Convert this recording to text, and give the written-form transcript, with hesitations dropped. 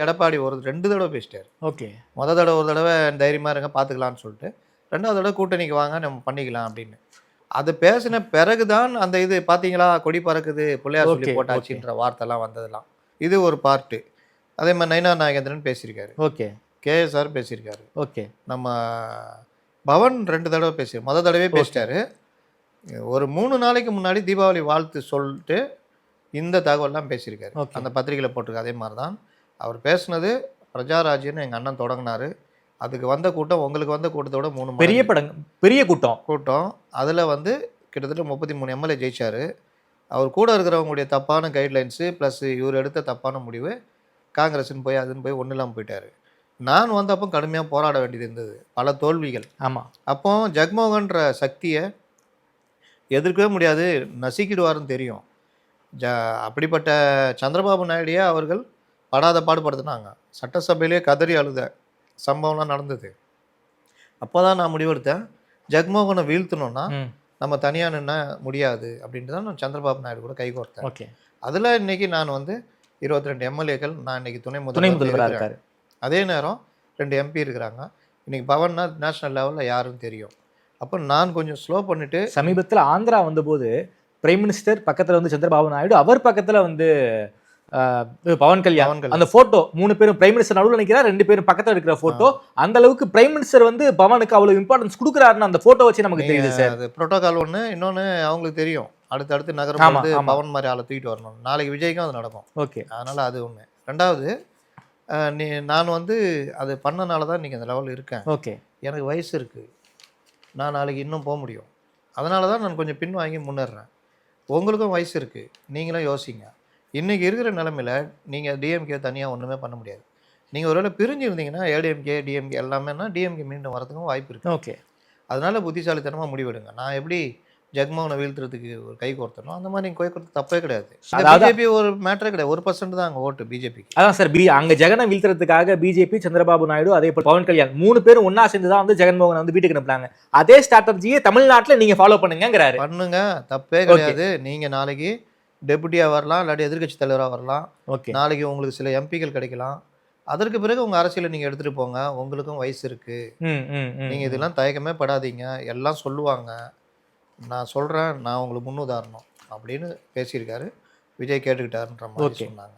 எடப்பாடி ஒரு 2 தடவை பேசிட்டாரு. ஓகே. தடவை ஒரு தடவை தைரியமா இருங்க பார்த்துக்கலான்னு சொல்லிட்டு, 2வது தடவை கூட்டணிக்கு வாங்க நம்ம பண்ணிக்கலாம் அப்படின்னு. அது பேசின பிறகு தான் அந்த இது பார்த்தீங்களா கொடி பறக்குது, பிள்ளையார் சொல்லி ஓகே, ஓகே, போட்டாச்சுன்ற வார்த்தைலாம் வந்ததெல்லாம். இது ஒரு பார்ட்டு. அதே மாரி நயினார் நாகேந்திரன் பேசியிருக்காரு. ஓகே, கேஎஸ்ஆர் பேசியிருக்காரு. ஓகே. நம்ம பவன் 2 தடவை தடவையே பேசிட்டாரு. ஒரு 3 நாளைக்கு முன்னாடி தீபாவளி வாழ்த்து சொல்லிட்டு இந்த தகவல்லாம் பேசியிருக்காரு. ஓகே. அந்த பத்திரிகையில போட்டிருக்கு. அதே மாரி தான் அவர் பேசுனது பிரஜாராஜ்யம்னு எங்க அண்ணன் தொடங்குனாரு. அதுக்கு வந்த கூட்டம் உங்களுக்கு வந்த கூட்டத்தோட 3 பெரிய பெரிய கூட்டம். அதில் வந்து கிட்டத்தட்ட 33 எம்எல்ஏ ஜெயிச்சாரு. அவர் கூட இருக்கிறவங்களுடைய தப்பான கைட்லைன்ஸு ப்ளஸ் இவர் எடுத்த தப்பான முடிவு காங்கிரஸ்ன்னு போய் அதுன்னு போய் ஒன்றும் இல்லாமல் போயிட்டாரு. நான் வந்தப்போ கடுமையாக போராட வேண்டியது இருந்தது. பல தோல்விகள். ஆமாம். அப்போ ஜெகன்மோகன்ற சக்தியை எதிர்க்கவே முடியாது, நசுக்கிடுவாருன்னு தெரியும். அப்படிப்பட்ட சந்திரபாபு நாயுடியை அவர்கள் படாத பாடுபடுத்தினாங்க. சட்டசபையிலே கதறி அழுத சம்பவம்லாம் நடந்தது. அப்போ தான் நான் முடிவெடுத்தேன், ஜெகன்மோகனை வீழ்த்தணும்னா நம்ம தனியாக நின்னா முடியாது அப்படின்ட்டு தான் நான் சந்திரபாபு நாயுடு கூட கைகோர்த்தேன். ஓகே. அதில் இன்றைக்கி நான் வந்து 22 எம்எல்ஏக்கள், நான் இன்றைக்கி துணை முதல்வராக இருக்காரு. அதே நேரம் 2 எம்பி இருக்கிறாங்க. இன்றைக்கி பவன்னா நேஷனல் லெவலில் யாருன்னு தெரியும். அப்போ நான் கொஞ்சம் ஸ்லோ பண்ணிவிட்டு சமீபத்தில் ஆந்திரா வந்தபோது பிரைம் மினிஸ்டர் பக்கத்தில் வந்து சந்திரபாபு நாயுடு, அவர் பக்கத்தில் வந்து பவன் கல்யாண், அந்த போட்டோ 3 பேரும் பிரைம் மினிஸ்டர் நடுவில் நிற்கிறார், 2 பேரும் பக்கத்தில் இருக்கிற போட்டோ. அந்த அளவுக்கு பிரைம் மினிஸ்டர் வந்து பவனுக்கு அவ்வளவு இம்பார்ட்டன்ஸ் கொடுக்குறாருன்னு அந்த போட்டோ வச்சு நமக்கு தெரியுது சார். அது புரோட்டோகால் ஒன்று. இன்னொன்று அவங்களுக்கு தெரியும், அடுத்து நகரம் வந்து பவன் மாதிரி ஆளை தூக்கிட்டு வரணும். நாளைக்கு விஜய்க்கும் அது நடக்கும். ஓகே. அதனால் அது ஒன்று. 2வது நான் வந்து அது பண்ணனால தான் இன்றைக்கி அந்த லெவலில் இருக்கேன். ஓகே. எனக்கு வயசு இருக்குது, நான் நாளைக்கு இன்னும் போக முடியும். அதனால தான் நான் கொஞ்சம் பின் வாங்கி முன்னேறேன். உங்களுக்கும் வயசு இருக்குது, நீங்களும் யோசிங்க. இன்றைக்கி இருக்கிற நிலைமையில் நீங்கள் டிஎம்கே தனியாக ஒன்றுமே பண்ண முடியாது. நீங்கள் ஒருவேளை பிரிஞ்சு இருந்தீங்கன்னா ஏடிஎம்கே டிஎம்கே எல்லாமேனா டிஎம்கே மீண்டும் வரதுக்கும் வாய்ப்பு இருக்குது. ஓகே. அதனால் புத்திசாலித்தனமாக முடிவெடுங்க. நான் எப்படி ஜெகன்மோகனை வீழ்த்துறதுக்கு ஒரு கை கோர்த்தனோ அந்த மாதிரி நீங்கள் கை கோர்த்து தப்பே கிடையாது. பிஜேபி ஒரு மேட்டரே கிடையாது. 1% தான் அங்கே ஓட்டு பிஜேபிக்கு. அதான் சார், அங்கே ஜெகனை வீழ்த்துறதுக்காக பிஜேபி, சந்திரபாபு நாயுடு, அதே போல் பவன் கல்யாண் 3 பேரும் ஒன்றா சேர்ந்து தான் வந்து ஜெகன்மோகனை வந்து வீட்டுக்கு அனுப்புனாங்க. அதே ஸ்ட்ராட்டஜியை தமிழ்நாட்டில் நீங்கள் ஃபாலோ பண்ணுங்கிறாரு. பண்ணுங்க, தப்பே கிடையாது. நீங்கள் நாளைக்கு டெபுட்டியாக வரலாம், இல்லாட்டி எதிர்கட்சி தலைவராக வரலாம். ஓகே. நாளைக்கு உங்களுக்கு சில எம்பிக்கள் கிடைக்கலாம். அதற்கு பிறகு உங்கள் அரசியலை நீங்கள் எடுத்துகிட்டு போங்க. உங்களுக்கும் வயசு இருக்குது. நீங்கள் இதெல்லாம் தயக்கமே படாதீங்க. எல்லாம் சொல்லுவாங்க. நான் சொல்கிறேன், நான் உங்களுக்கு முன்னுதாரணம் அப்படின்னு பேசியிருக்காரு. விஜய் கேட்டுக்கிட்டாருன்ற மாதிரி சொன்னாங்க.